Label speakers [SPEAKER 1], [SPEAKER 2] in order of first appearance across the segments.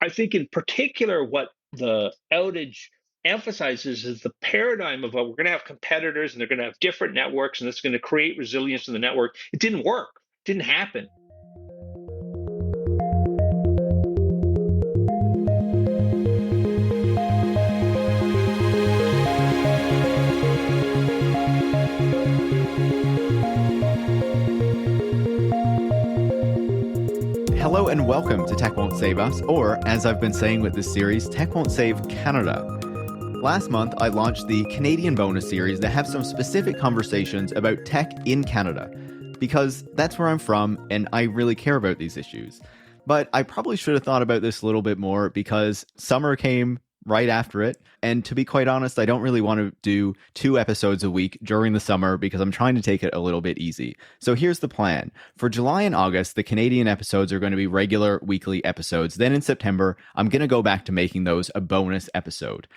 [SPEAKER 1] I think in particular, what the outage emphasizes is the paradigm of we're going to have competitors and they're going to have different networks and it's going to create resilience in the network. It didn't work, didn't happen.
[SPEAKER 2] Hello and welcome to Tech Won't Save Us, or as I've been saying with this series, Tech Won't Save Canada. Last month, I launched the Canadian bonus series that have some specific conversations about tech in Canada, because that's where I'm from and I really care about these issues. But I probably should have thought about this a little bit more because summer came right after it. And to be quite honest, I don't really want to do 2 episodes a week during the summer because I'm trying to take it a little bit easy. So here's the plan. For July and August, the Canadian episodes are going to be regular weekly episodes. Then in September, I'm going to go back to making those a bonus episode.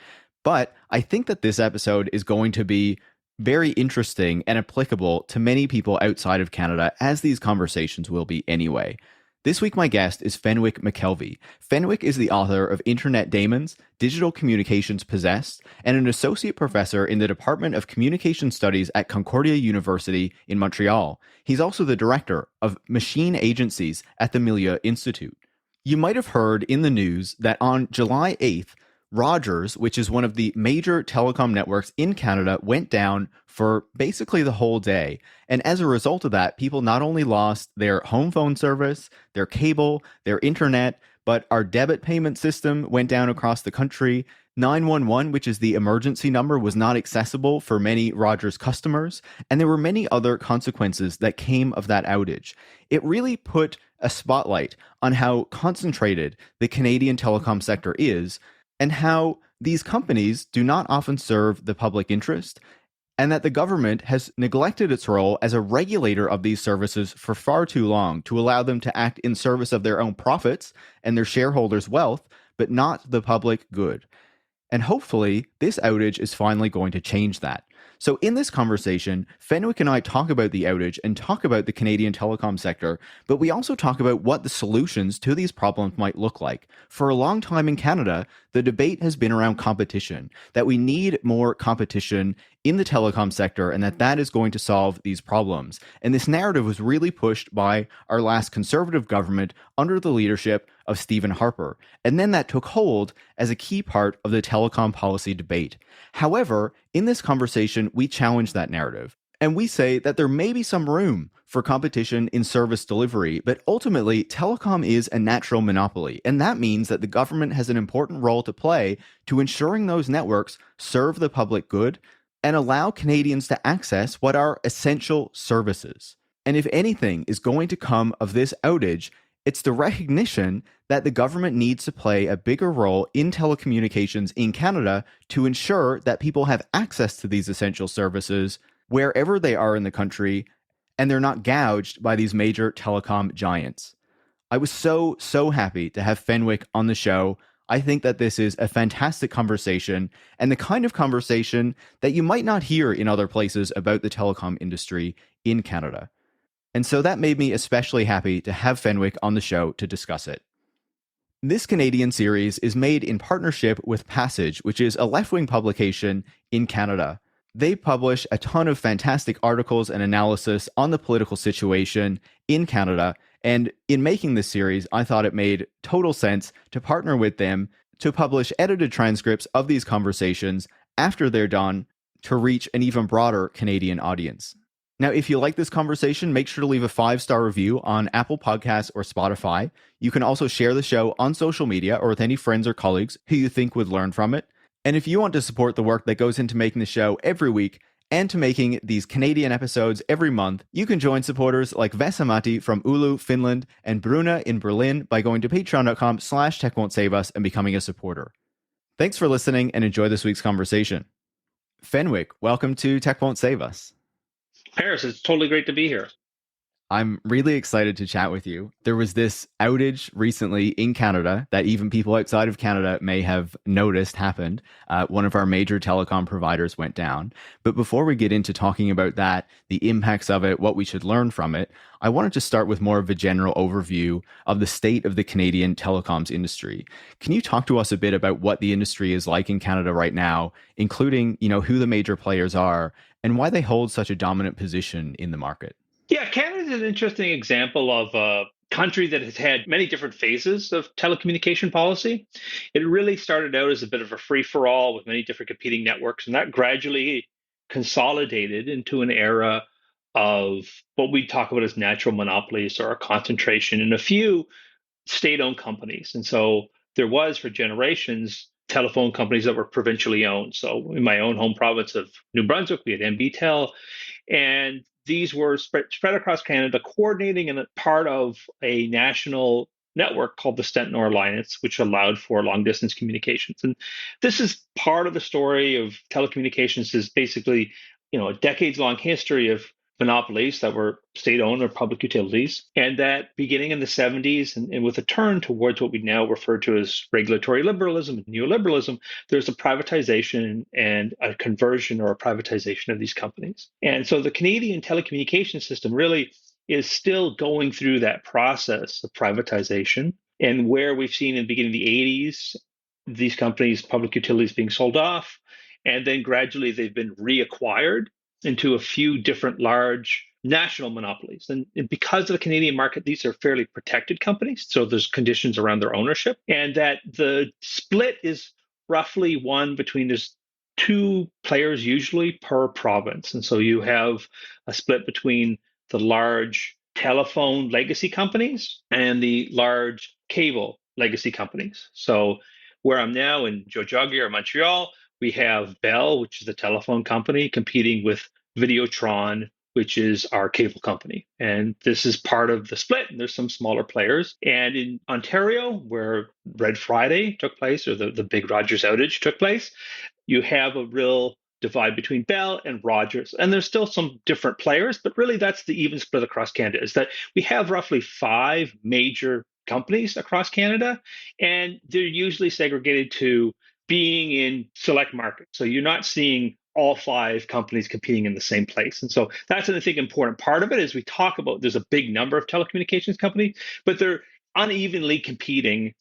[SPEAKER 2] But I think that this episode is going to be very interesting and applicable to many people outside of Canada, as these conversations will be anyway. This week, my guest is Fenwick McKelvey. Fenwick is the author of Internet Daemons, Digital Communications Possessed, and an associate professor in the Department of Communication Studies at Concordia University in Montreal. He's also the director of Machine Agencies at the Milieu Institute. You might have heard in the news that on July 8th, Rogers, which is one of the major telecom networks in Canada, went down for basically the whole day. And as a result of that, people not only lost their home phone service, their cable, their internet, but our debit payment system went down across the country. 911, which is the emergency number, was not accessible for many Rogers customers. And there were many other consequences that came of that outage. It really put a spotlight on how concentrated the Canadian telecom sector is, and how these companies do not often serve the public interest, and that the government has neglected its role as a regulator of these services for far too long to allow them to act in service of their own profits and their shareholders' wealth, but not the public good. And hopefully, this outage is finally going to change that. So in this conversation, Fenwick and I talk about the outage and talk about the Canadian telecom sector, but we also talk about what the solutions to these problems might look like. For a long time in Canada, the debate has been around competition, that we need more competition in the telecom sector and that is going to solve these problems. And this narrative was really pushed by our last Conservative government under the leadership of Stephen Harper. And then that took hold as a key part of the telecom policy debate. However, in this conversation, we challenge that narrative. And we say that there may be some room for competition in service delivery, but ultimately, telecom is a natural monopoly. And that means that the government has an important role to play to ensuring those networks serve the public good and allow Canadians to access what are essential services. And if anything is going to come of this outage, it's the recognition that the government needs to play a bigger role in telecommunications in Canada to ensure that people have access to these essential services wherever they are in the country, and they're not gouged by these major telecom giants. I was so happy to have Fenwick on the show. I think that this is a fantastic conversation and the kind of conversation that you might not hear in other places about the telecom industry in Canada. And so that made me especially happy to have Fenwick on the show to discuss it. This Canadian series is made in partnership with Passage, which is a left-wing publication in Canada. They publish a ton of fantastic articles and analysis on the political situation in Canada. And in making this series, I thought it made total sense to partner with them to publish edited transcripts of these conversations after they're done to reach an even broader Canadian audience. Now, if you like this conversation, make sure to leave a 5-star review on Apple Podcasts or Spotify. You can also share the show on social media or with any friends or colleagues who you think would learn from it. And if you want to support the work that goes into making the show every week and to making these Canadian episodes every month, you can join supporters like Vesamati from Oulu, Finland, and Bruna in Berlin by going to patreon.com/techwon'tsaveus and becoming a supporter. Thanks for listening and enjoy this week's conversation. Fenwick, welcome to Tech Won't Save Us.
[SPEAKER 1] Paris, it's totally great to be here.
[SPEAKER 2] I'm really excited to chat with you. There was this outage recently in Canada that even people outside of Canada may have noticed happened. One of our major telecom providers went down. But before we get into talking about that, the impacts of it, what we should learn from it, I wanted to start with more of a general overview of the state of the Canadian telecoms industry. Can you talk to us a bit about what the industry is like in Canada right now, including, who the major players are and why they hold such a dominant position in the market?
[SPEAKER 1] Yeah, Canada is an interesting example of a country that has had many different phases of telecommunication policy. It really started out as a bit of a free for all with many different competing networks, and that gradually consolidated into an era of what we talk about as natural monopolies or a concentration in a few state-owned companies. And so there was for generations telephone companies that were provincially owned. So in my own home province of New Brunswick, we had NBTel, and these were spread across Canada, coordinating in a part of a national network called the Stentnor Alliance, which allowed for long distance communications. And this is part of the story of telecommunications is basically, a decades long history of monopolies that were state owned or public utilities. And that beginning in the 70s and with a turn towards what we now refer to as regulatory liberalism and neoliberalism, there's a privatization and a conversion or a privatization of these companies. And so the Canadian telecommunication system really is still going through that process of privatization. And where we've seen in the beginning of the 80s, these companies, public utilities being sold off, and then gradually they've been reacquired into a few different large national monopolies. And because of the Canadian market, these are fairly protected companies. So there's conditions around their ownership, and that the split is roughly one between there's two players usually per province. And so you have a split between the large telephone legacy companies and the large cable legacy companies. So where I'm now in Tiohtià:ke or Montreal, we have Bell, which is the telephone company, competing with Videotron, which is our cable company. And this is part of the split. And there's some smaller players. And in Ontario, where Red Friday took place, or the big Rogers outage took place, you have a real divide between Bell and Rogers. And there's still some different players, but really that's the even split across Canada, is that we have roughly 5 major companies across Canada, and they're usually segregated to being in select markets. So you're not seeing all 5 companies competing in the same place. And so that's, I think, important part of it is we talk about there's a big number of telecommunications companies, but they're unevenly competing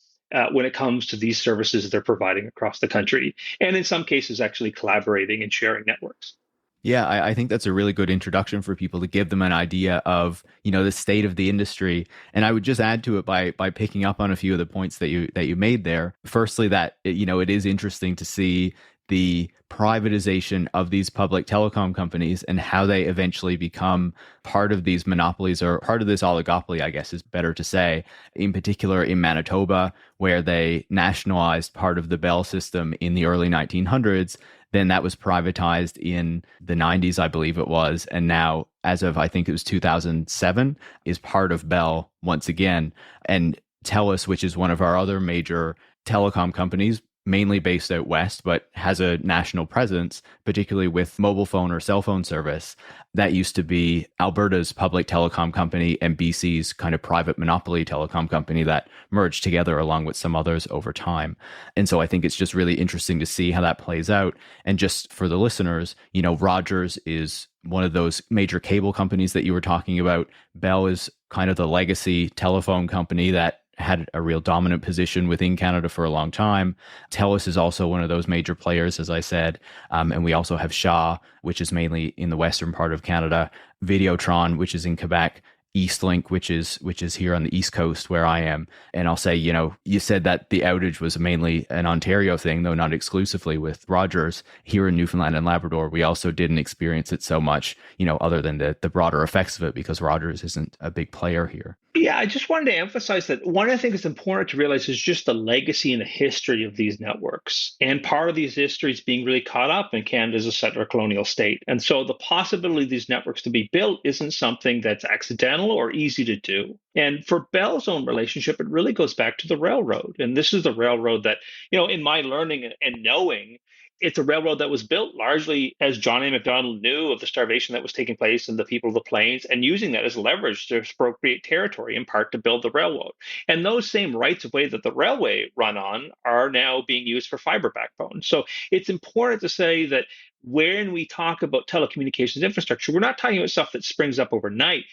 [SPEAKER 1] when it comes to these services that they're providing across the country. And in some cases, actually collaborating and sharing networks.
[SPEAKER 2] Yeah, I think that's a really good introduction for people to give them an idea of, the state of the industry. And I would just add to it by picking up on a few of the points that you made there. Firstly, that it is interesting to see the privatization of these public telecom companies and how they eventually become part of these monopolies or part of this oligopoly, I guess is better to say, in particular in Manitoba, where they nationalized part of the Bell system in the early 1900s. Then that was privatized in the 90s, I believe it was. And now, as of, I think it was 2007, is part of Bell once again. And TELUS, which is one of our other major telecom companies, mainly based out west, but has a national presence, particularly with mobile phone or cell phone service. That used to be Alberta's public telecom company and BC's kind of private monopoly telecom company that merged together along with some others over time. And so I think it's just really interesting to see how that plays out. And just for the listeners, Rogers is one of those major cable companies that you were talking about. Bell is kind of the legacy telephone company that had a real dominant position within Canada for a long time. TELUS is also one of those major players, as I said. And we also have Shaw, which is mainly in the western part of Canada, Videotron, which is in Quebec, Eastlink, which is here on the East Coast where I am. And I'll say, you said that the outage was mainly an Ontario thing, though not exclusively with Rogers. Here in Newfoundland and Labrador, we also didn't experience it so much, other than the broader effects of it, because Rogers isn't a big player here.
[SPEAKER 1] Yeah, I just wanted to emphasize that one of the things that's important to realize is just the legacy and the history of these networks. And part of these histories being really caught up in Canada as a settler colonial state. And so the possibility of these networks to be built isn't something that's accidental or easy to do. And for Bell's own relationship, it really goes back to the railroad. And this is the railroad that, in my learning and knowing, It's a railroad that was built largely as John A. Macdonald knew of the starvation that was taking place and the people of the plains, and using that as leverage to expropriate territory, in part to build the railroad. And those same rights of way that the railway run on are now being used for fiber backbone. So it's important to say that when we talk about telecommunications infrastructure, we're not talking about stuff that springs up overnight.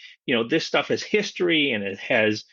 [SPEAKER 1] This stuff has history and it has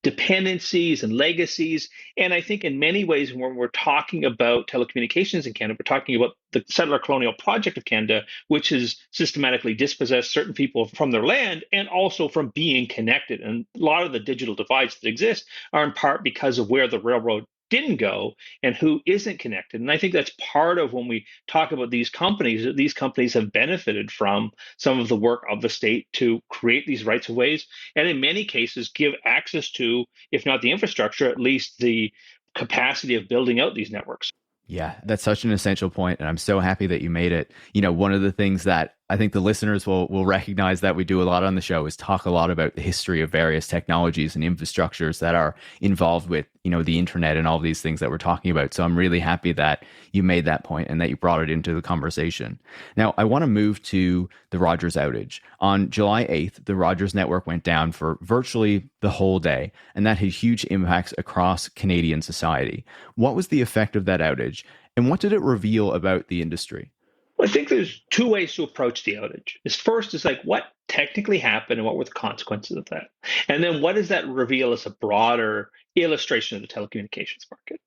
[SPEAKER 1] dependencies and legacies. And I think in many ways, when we're talking about telecommunications in Canada, we're talking about the settler colonial project of Canada, which has systematically dispossessed certain people from their land and also from being connected. And a lot of the digital divides that exist are in part because of where the railroad didn't go and who isn't connected. And I think that's part of when we talk about these companies, that these companies have benefited from some of the work of the state to create these rights of ways, and in many cases give access to, if not the infrastructure, at least the capacity of building out these networks.
[SPEAKER 2] Yeah, that's such an essential point, and I'm so happy that you made it. One of the things that I think the listeners will recognize that we do a lot on the show is talk a lot about the history of various technologies and infrastructures that are involved with, the internet and all these things that we're talking about. So I'm really happy that you made that point and that you brought it into the conversation. Now, I want to move to the Rogers outage. On July 8th, the Rogers network went down for virtually the whole day, and that had huge impacts across Canadian society. What was the effect of that outage, and what did it reveal about the industry?
[SPEAKER 1] Well, I think there's two ways to approach the outage. First is like, what technically happened and what were the consequences of that? And then what does that reveal as a broader illustration of the telecommunications market?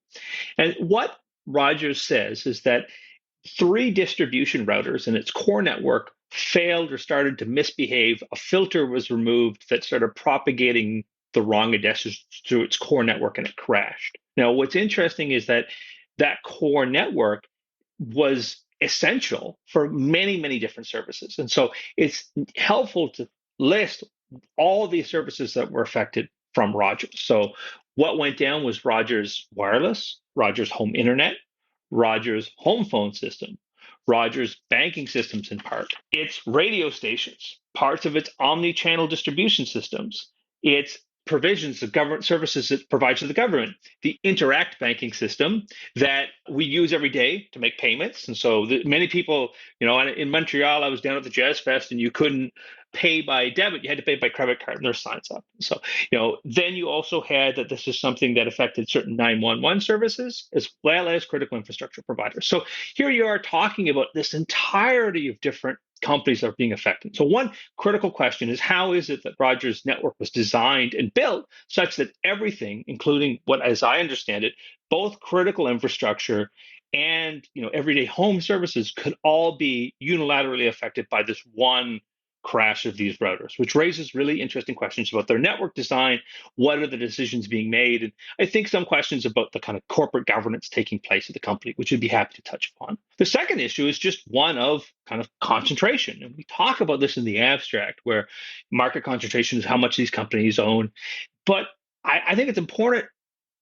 [SPEAKER 1] And what Rogers says is that 3 distribution routers in its core network failed or started to misbehave. A filter was removed that started propagating the wrong addresses through its core network, and it crashed. Now, what's interesting is that core network was essential for many, many different services. And so it's helpful to list all the services that were affected from Rogers. So what went down was Rogers Wireless, Rogers Home Internet, Rogers Home Phone System, Rogers Banking Systems in part, its radio stations, parts of its omni-channel distribution systems, its provisions of government services it provides to the government, the Interact banking system that we use every day to make payments. And so many people, in Montreal, I was down at the Jazz Fest, and you couldn't pay by debit, you had to pay by credit card, and there's signs up. So, then you also had that this is something that affected certain 911 services as well as critical infrastructure providers. So here you are talking about this entirety of different companies that are being affected. So one critical question is, how is it that Rogers' network was designed and built such that everything, including what, as I understand it, both critical infrastructure and everyday home services, could all be unilaterally affected by this one crash of these routers, which raises really interesting questions about their network design. What are the decisions being made? And I think some questions about the kind of corporate governance taking place at the company, which we'd be happy to touch upon. The second issue is just one of kind of concentration. And we talk about this in the abstract, where market concentration is how much these companies own. But I think it's important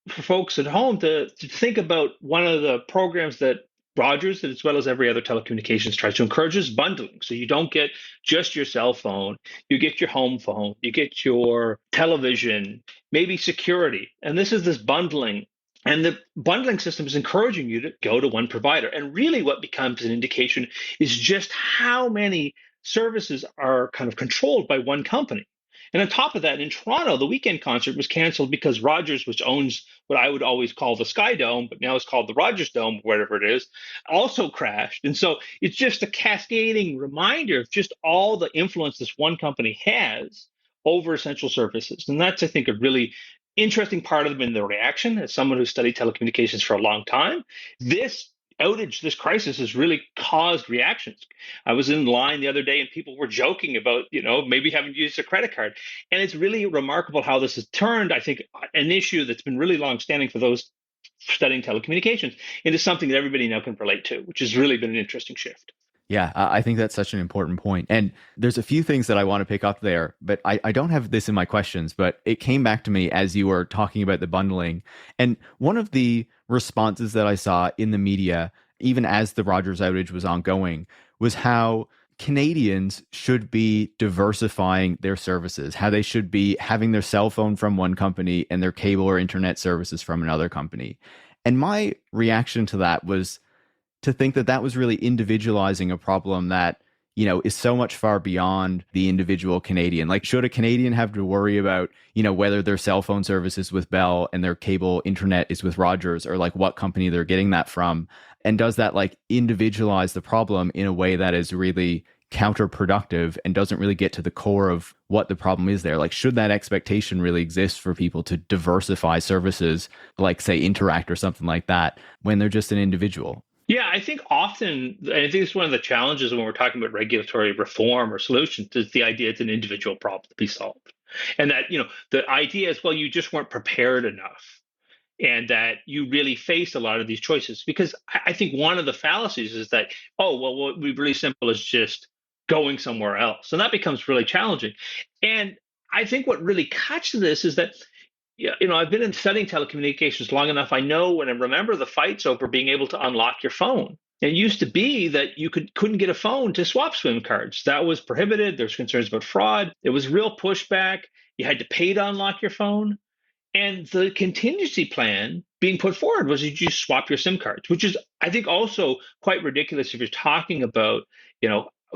[SPEAKER 1] for folks at home to think about one of the programs that Rogers, as well as every other telecommunications, tries to encourage is bundling. So you don't get just your cell phone, you get your home phone, you get your television, maybe security. And this is this bundling. And the bundling system is encouraging you to go to one provider. And really what becomes an indication is just how many services are kind of controlled by one company. And on top of that, in Toronto, the weekend concert was canceled because Rogers, which owns what I would always call the Sky Dome, but now it's called the Rogers Dome, whatever it is, also crashed. And so it's just a cascading reminder of just all the influence this one company has over essential services. And that's, I think, a really interesting part of them in the reaction. As someone who studied telecommunications for a long time, this outage, this crisis has really caused reactions. I was in line the other day and people were joking about, maybe having used a credit card. And it's really remarkable how this has turned, I think, an issue that's been really longstanding for those studying telecommunications into something that everybody now can relate to, which has really been an interesting shift.
[SPEAKER 2] Yeah, I think that's such an important point. And there's a few things that I want to pick up there, but I don't have this in my questions, but it came back to me as you were talking about the bundling. And one of the responses that I saw in the media, even as the Rogers outage was ongoing, was how Canadians should be diversifying their services, how they should be having their cell phone from one company and their cable or internet services from another company. And my reaction to that was, to think that that was really individualizing a problem that, is so much far beyond the individual Canadian. Like, should a Canadian have to worry about, whether their cell phone service is with Bell and their cable internet is with Rogers, or like what company they're getting that from? And does that like individualize the problem in a way that is really counterproductive and doesn't really get to the core of what the problem is there? Like, should that expectation really exist for people to diversify services, like say Interact or something like that, when they're just an individual?
[SPEAKER 1] Yeah, I think often, I think it's one of the challenges when we're talking about regulatory reform or solutions, is the idea it's an individual problem to be solved. And that, the idea is, well, you just weren't prepared enough, and that you really face a lot of these choices. Because I think one of the fallacies is that, oh, well, what would be really simple is just going somewhere else. And that becomes really challenging. And I think what really cuts to this is that, yeah, I've been in studying telecommunications long enough. I know and I remember the fights over being able to unlock your phone. It used to be that you couldn't get a phone to swap SIM cards. That was prohibited. There's concerns about fraud. It was real pushback. You had to pay to unlock your phone. And the contingency plan being put forward was that you swap your SIM cards, which is, I think, also quite ridiculous if you're talking about,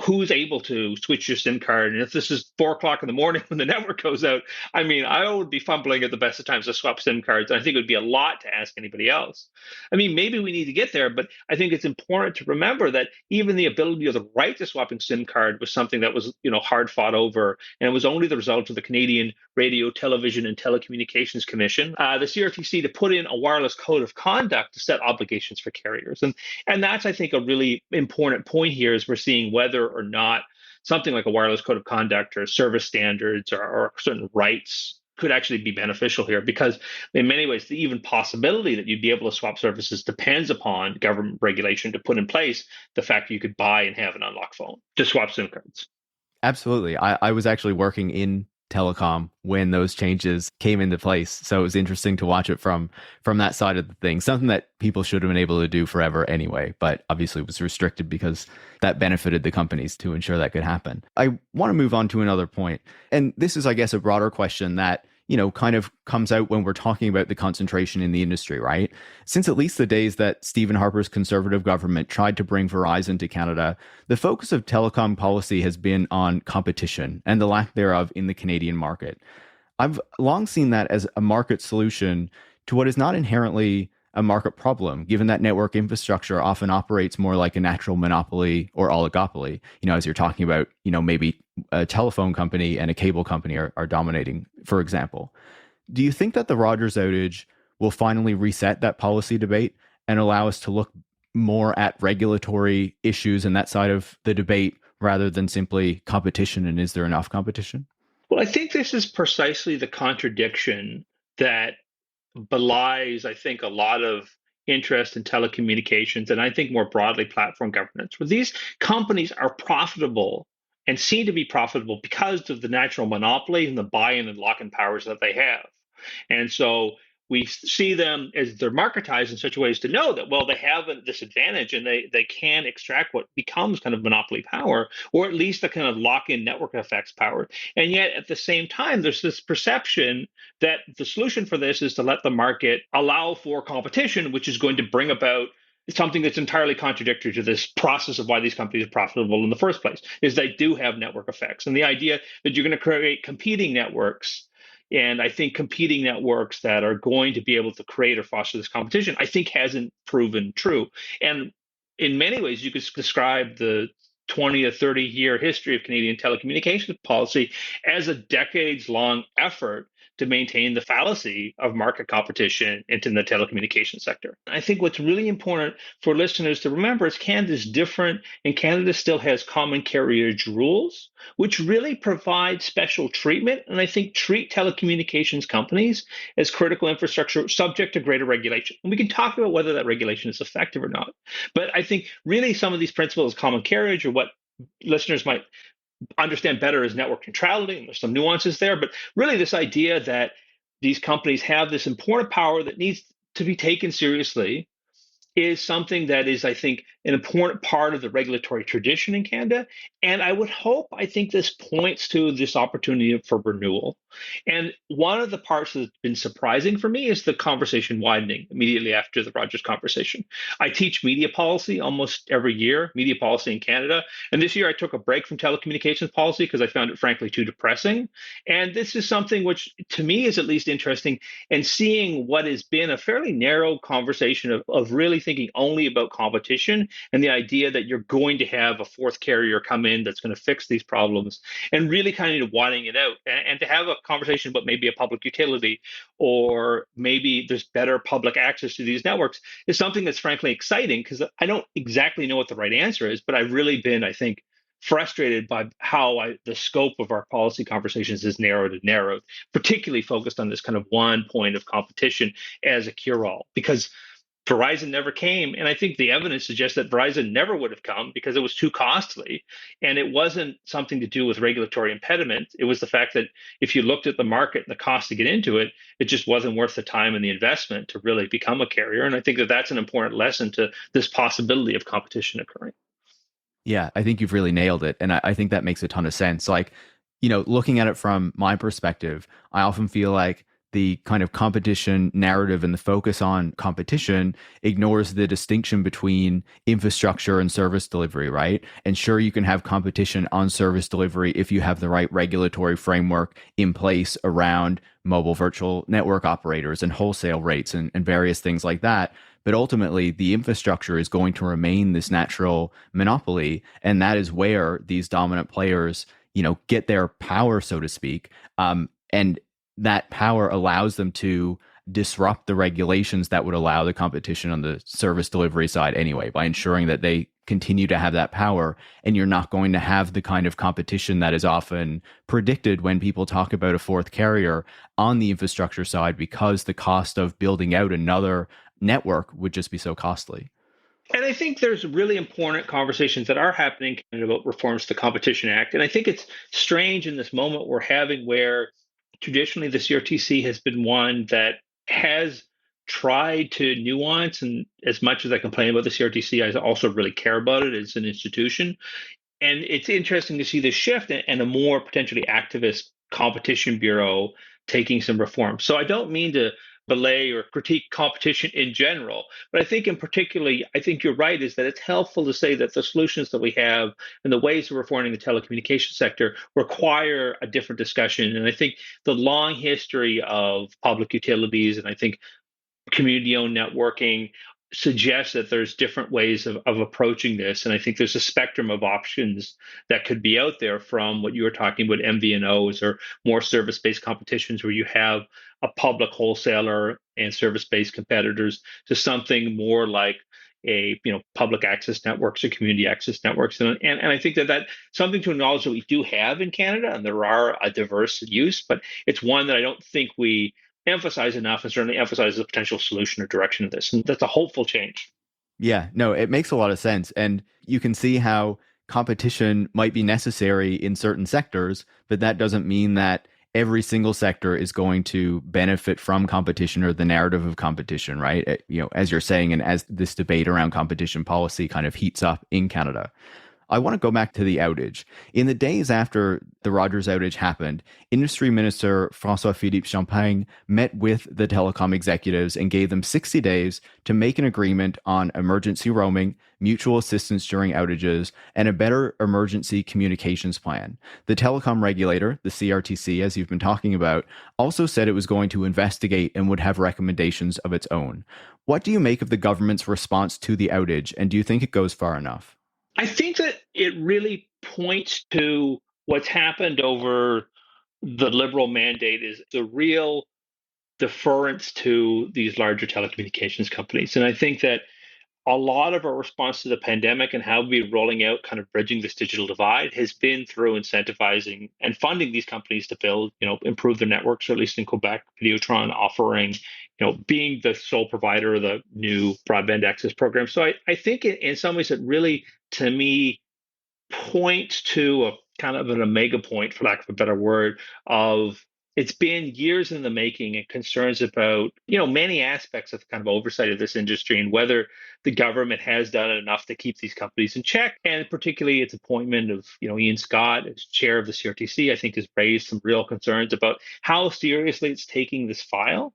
[SPEAKER 1] who's able to switch your SIM card. And if this is 4 o'clock in the morning when the network goes out, I mean, I would be fumbling at the best of times to swap SIM cards. And I think it would be a lot to ask anybody else. I mean, maybe we need to get there, but I think it's important to remember that even the ability or the right to swapping SIM card was something that was, hard fought over. And it was only the result of the Canadian Radio, Television, and Telecommunications Commission, the CRTC, to put in a wireless code of conduct to set obligations for carriers. And that's, I think, a really important point here, is we're seeing whether or not something like a wireless code of conduct or service standards or certain rights could actually be beneficial here, because in many ways, the even possibility that you'd be able to swap services depends upon government regulation to put in place the fact that you could buy and have an unlocked phone to swap SIM cards.
[SPEAKER 2] Absolutely. I was actually working in Telecom when those changes came into place. So it was interesting to watch it from that side of the thing, something that people should have been able to do forever anyway, but obviously was restricted because that benefited the companies to ensure that could happen. I want to move on to another point. And this is, I guess, a broader question that kind of comes out when we're talking about the concentration in the industry, right? Since at least the days that Stephen Harper's Conservative government tried to bring Verizon to Canada, the focus of telecom policy has been on competition and the lack thereof in the Canadian market. I've long seen that as a market solution to what is not inherently a market problem, given that network infrastructure often operates more like a natural monopoly or oligopoly. As you're talking about, maybe a telephone company and a cable company are dominating, for example. Do you think that the Rogers outage will finally reset that policy debate and allow us to look more at regulatory issues and that side of the debate rather than simply competition, and is there enough competition?
[SPEAKER 1] Well, I think this is precisely the contradiction that belies, I think, a lot of interest in telecommunications, and I think more broadly platform governance, where these companies are profitable and seem to be profitable because of the natural monopoly and the buy-in and lock-in powers that they have. And so we see them as they're marketized in such ways to know that, well, they have this advantage and they can extract what becomes kind of monopoly power, or at least the kind of lock-in network effects power. And yet at the same time, there's this perception that the solution for this is to let the market allow for competition, which is going to bring about something that's entirely contradictory to this process of why these companies are profitable in the first place, is they do have network effects. And the idea that you're going to create competing networks, and I think competing networks that are going to be able to create or foster this competition, I think hasn't proven true. And in many ways, you could describe the 20 to 30-year history of Canadian telecommunications policy as a decades-long effort to maintain the fallacy of market competition into the telecommunications sector. I think what's really important for listeners to remember is Canada is different, and Canada still has common carriage rules, which really provide special treatment, and I think treat telecommunications companies as critical infrastructure subject to greater regulation. And we can talk about whether that regulation is effective or not. But I think really some of these principles, common carriage, or what listeners might understand better as network neutrality, and there's some nuances there, but really this idea that these companies have this important power that needs to be taken seriously is something that is, I think, an important part of the regulatory tradition in Canada. And I think this points to this opportunity for renewal. And one of the parts that's been surprising for me is the conversation widening immediately after the Rogers conversation. I teach media policy almost every year, media policy in Canada. And this year I took a break from telecommunications policy because I found it frankly too depressing. And this is something which to me is at least interesting, and seeing what has been a fairly narrow conversation of really thinking only about competition and the idea that you're going to have a fourth carrier come in that's going to fix these problems, and really kind of widening it out, and to have a conversation about maybe a public utility, or maybe there's better public access to these networks, is something that's frankly exciting, because I don't exactly know what the right answer is, but I've really been, I think, frustrated by how the scope of our policy conversations is narrowed and narrowed, particularly focused on this kind of one point of competition as a cure-all. Because Verizon never came. And I think the evidence suggests that Verizon never would have come because it was too costly. And it wasn't something to do with regulatory impediment. It was the fact that if you looked at the market and the cost to get into it, it just wasn't worth the time and the investment to really become a carrier. And I think that that's an important lesson to this possibility of competition occurring.
[SPEAKER 2] Yeah, I think you've really nailed it. And I think that makes a ton of sense. Like, looking at it from my perspective, I often feel like the kind of competition narrative and the focus on competition ignores the distinction between infrastructure and service delivery, right? And sure, you can have competition on service delivery if you have the right regulatory framework in place around mobile virtual network operators and wholesale rates and various things like that. But ultimately, the infrastructure is going to remain this natural monopoly. And that is where these dominant players, get their power, so to speak. And that power allows them to disrupt the regulations that would allow the competition on the service delivery side anyway, by ensuring that they continue to have that power. And you're not going to have the kind of competition that is often predicted when people talk about a fourth carrier on the infrastructure side, because the cost of building out another network would just be so costly.
[SPEAKER 1] And I think there's really important conversations that are happening about reforms to the Competition Act. And I think it's strange in this moment we're having, where traditionally the CRTC has been one that has tried to nuance. And as much as I complain about the CRTC, I also really care about it as an institution. And it's interesting to see the shift and a more potentially activist competition bureau taking some reforms. So I don't mean to belay or critique competition in general, but I think in particularly, I think you're right, is that it's helpful to say that the solutions that we have and the ways of reforming the telecommunications sector require a different discussion. And I think the long history of public utilities, and I think community-owned networking, suggests that there's different ways of approaching this. And I think there's a spectrum of options that could be out there, from what you were talking about, MVNOs, or more service-based competitions where you have a public wholesaler and service-based competitors, to something more like a public access networks or community access networks. And I think that something to acknowledge that we do have in Canada, and there are a diverse use, but it's one that I don't think we emphasize enough, and certainly emphasize the potential solution or direction of this. And that's a hopeful change.
[SPEAKER 2] Yeah, no, it makes a lot of sense. And you can see how competition might be necessary in certain sectors, but that doesn't mean that every single sector is going to benefit from competition or the narrative of competition, right? As you're saying, and as this debate around competition policy kind of heats up in Canada. I want to go back to the outage. In the days after the Rogers outage happened, Industry Minister François-Philippe Champagne met with the telecom executives and gave them 60 days to make an agreement on emergency roaming, mutual assistance during outages, and a better emergency communications plan. The telecom regulator, the CRTC, as you've been talking about, also said it was going to investigate and would have recommendations of its own. What do you make of the government's response to the outage, and do you think it goes far enough?
[SPEAKER 1] I think that it really points to what's happened over the Liberal mandate, is the real deference to these larger telecommunications companies. And I think that a lot of our response to the pandemic and how we're rolling out kind of bridging this digital divide has been through incentivizing and funding these companies to build, improve their networks, or at least in Quebec, Videotron offering, being the sole provider of the new broadband access program. So I think in some ways it really, to me, points to a kind of an omega point, for lack of a better word, of it's been years in the making and concerns about, many aspects of kind of oversight of this industry and whether the government has done enough to keep these companies in check. And particularly its appointment of, Ian Scott as chair of the CRTC, I think has raised some real concerns about how seriously it's taking this file.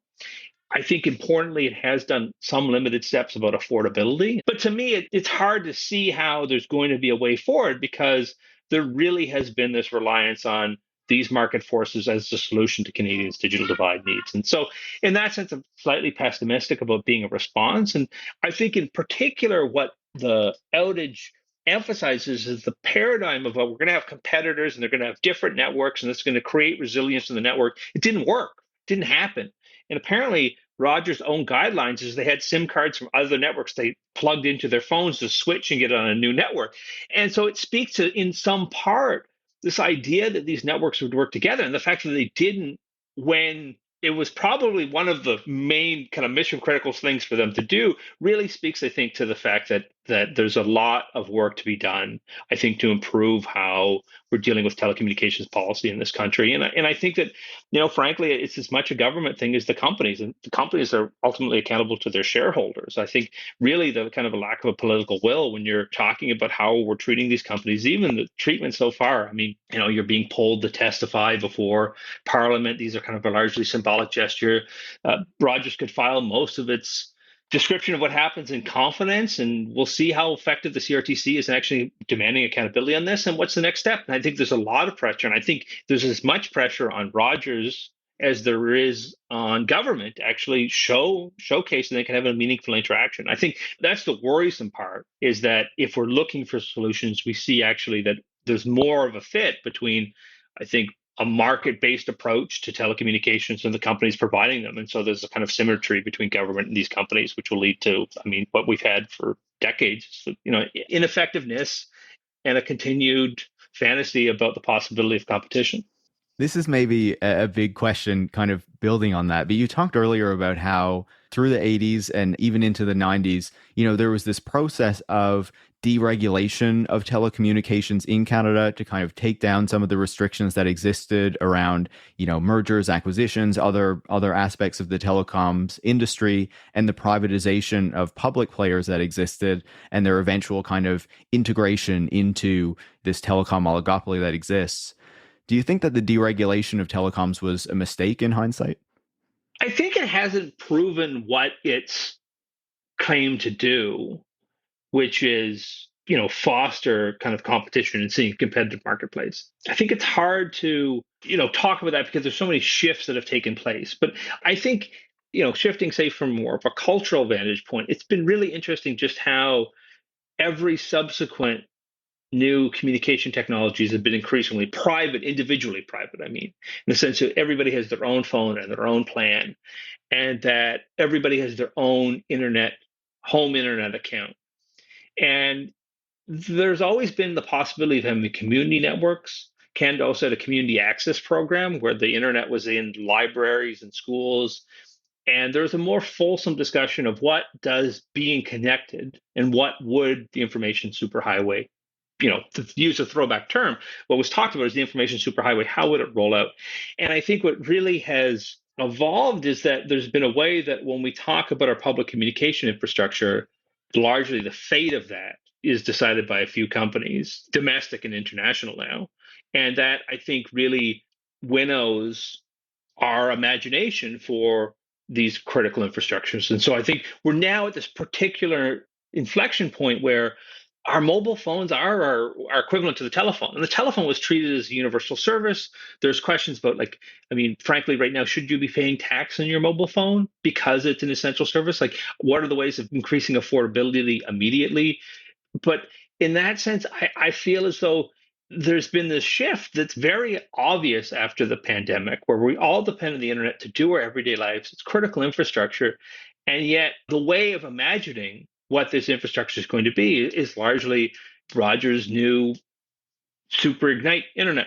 [SPEAKER 1] I think importantly, it has done some limited steps about affordability. But to me, it's hard to see how there's going to be a way forward because there really has been this reliance on these market forces as the solution to Canadians' digital divide needs. And so, in that sense, I'm slightly pessimistic about being a response. And I think, in particular, what the outage emphasizes is the paradigm of, we're going to have competitors and they're going to have different networks and it's going to create resilience in the network. It didn't work, it didn't happen. And apparently, Rogers' own guidelines is they had SIM cards from other networks they plugged into their phones to switch and get on a new network. And so it speaks to, in some part, this idea that these networks would work together, and the fact that they didn't when it was probably one of the main kind of mission critical things for them to do, really speaks, I think, to the fact that there's a lot of work to be done, I think, to improve how we're dealing with telecommunications policy in this country. And I think that, frankly, it's as much a government thing as the companies, and the companies are ultimately accountable to their shareholders. I think really the kind of a lack of a political will when you're talking about how we're treating these companies, even the treatment so far. I mean, you're being polled to testify before Parliament. These are kind of a largely symbolic gesture. Rogers could file most of its description of what happens in confidence, and we'll see how effective the CRTC is in actually demanding accountability on this and what's the next step. And I think there's a lot of pressure, and I think there's as much pressure on Rogers as there is on government to actually showcase that they can have a meaningful interaction. I think that's the worrisome part, is that if we're looking for solutions, we see actually that there's more of a fit between, I think, a market-based approach to telecommunications and the companies providing them. And so there's a kind of symmetry between government and these companies, which will lead to, what we've had for decades, ineffectiveness and a continued fantasy about the possibility of competition.
[SPEAKER 2] This is maybe a big question kind of building on that, but you talked earlier about how through the 80s and even into the 90s, there was this process of deregulation of telecommunications in Canada to kind of take down some of the restrictions that existed around, mergers, acquisitions, other aspects of the telecoms industry, and the privatization of public players that existed, and their eventual kind of integration into this telecom oligopoly that exists. Do you think that the deregulation of telecoms was a mistake in hindsight?
[SPEAKER 1] I think it hasn't proven what it's claimed to do, which is, foster kind of competition and seeing a competitive marketplace. I think it's hard to, talk about that because there's so many shifts that have taken place. But I think, shifting, say, from more of a cultural vantage point, it's been really interesting just how every subsequent new communication technologies have been increasingly private, individually private. In the sense that everybody has their own phone and their own plan, and that everybody has their own home internet account. And there's always been the possibility of having community networks. Canada also had a community access program where the internet was in libraries and schools. And there's a more fulsome discussion of what does being connected and what would the information superhighway, to use a throwback term, what was talked about is the information superhighway, how would it roll out? And I think what really has evolved is that there's been a way that when we talk about our public communication infrastructure, largely the fate of that is decided by a few companies, domestic and international now. And that, I think, really winnows our imagination for these critical infrastructures. And so I think we're now at this particular inflection point where our mobile phones are our equivalent to the telephone. And the telephone was treated as a universal service. There's questions about, frankly, right now, should you be paying tax on your mobile phone because it's an essential service? What are the ways of increasing affordability immediately? But in that sense, I feel as though there's been this shift that's very obvious after the pandemic, where we all depend on the internet to do our everyday lives. It's critical infrastructure. And yet the way of imagining what this infrastructure is going to be is largely Rogers' new Super Ignite internet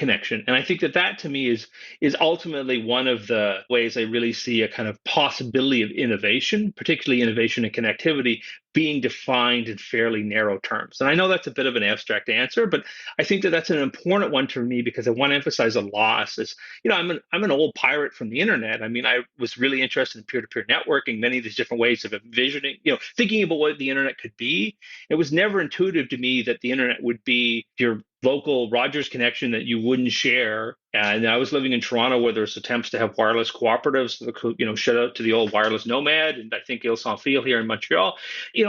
[SPEAKER 1] connection. And I think that that to me is ultimately one of the ways I really see a kind of possibility of innovation, particularly innovation and connectivity, being defined in fairly narrow terms. And I know that's a bit of an abstract answer, but I think that that's an important one to me because I want to emphasize a loss. Is, I'm an old pirate from the internet. I mean, I was really interested in peer-to-peer networking, many of these different ways of envisioning, thinking about what the internet could be. It was never intuitive to me that the internet would be your local Rogers connection that you wouldn't share. And I was living in Toronto where there's attempts to have wireless cooperatives, shout out to the old wireless nomad, and I think Il Sans Fil here in Montreal.